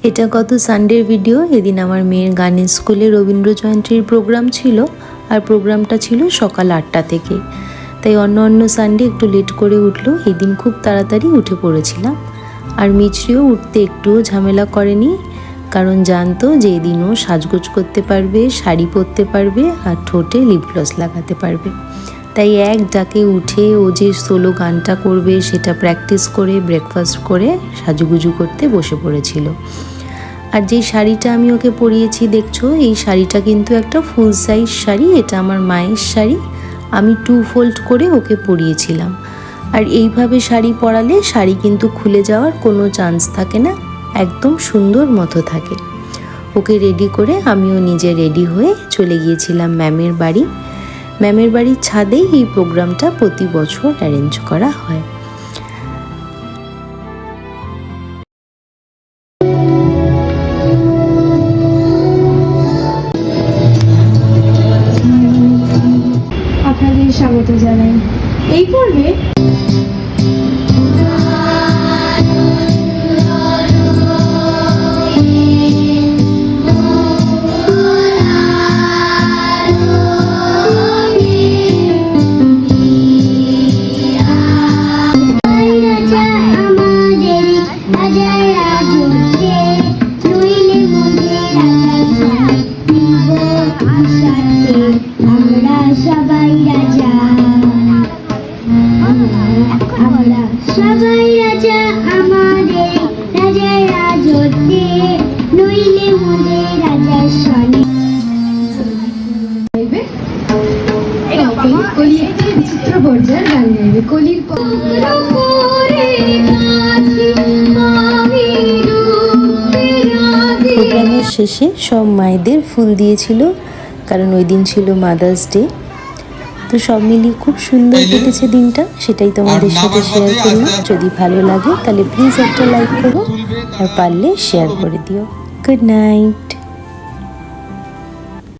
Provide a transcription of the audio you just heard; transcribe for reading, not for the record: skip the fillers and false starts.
এটা গত সানডের ভিডিও। এদিন আমার মেয়ের গানের স্কুলে রবীন্দ্র জয়ন্তীর প্রোগ্রাম ছিল, আর প্রোগ্রামটা ছিল সকাল 8টা থেকে। তাই অন্য সানডে একটু লেট করে উঠলো, এদিন খুব তাড়াতাড়ি উঠে পড়েছিলাম। আর মিছরিও উঠতে একটুও ঝামেলা করেনি, কারণ জানতো যে এদিনও সাজগোজ করতে পারবে, শাড়ি পরতে পারবে আর ঠোঁটে লিপ গ্লস লাগাতে পারবে। তাই এক ডাকে উঠে ও যে সোলো গানটা করবে সেটা প্র্যাকটিস করে ব্রেকফাস্ট করে সাজুগুজু করতে বসে পড়েছিল। আর যেই শাড়িটা আমি ওকে পরিয়েছি দেখছো, এই শাড়িটা কিন্তু একটা ফুল সাইজ শাড়ি। এটা আমার মায়ের শাড়ি, আমি 2 ফোল্ড করে ওকে পরিয়েছিলাম। আর এইভাবে শাড়ি পরালে শাড়ি কিন্তু খুলে যাওয়ার কোনো চান্স থাকে না, একদম সুন্দর মতো থাকে। ওকে রেডি করে আমিও নিজে রেডি হয়ে চলে গিয়েছিলাম ম্যামের বাড়ি। ম্যামের বাড়ির ছাদেই এই প্রোগ্রামটা প্রতি বছর অ্যারেঞ্জ করা হয়। আপনাদের স্বাগত জানাই। এই পর্বে বিচিত্র পর্যায়ের গান গাইবে। কলির প্রোগ্রামের শেষে সব মায়েদের ফুল দিয়েছিল, কারণ ওই দিন ছিল মাদার্স ডে। তো সব মিলিয়ে খুব সুন্দর কেটেছে দিনটা, সেটাই তোমাদের সাথে শেয়ার করলাম। যদি ভালো লাগে তাহলে প্লিজ একটা লাইক করো, আর পারলে শেয়ার করে দিও। Good night.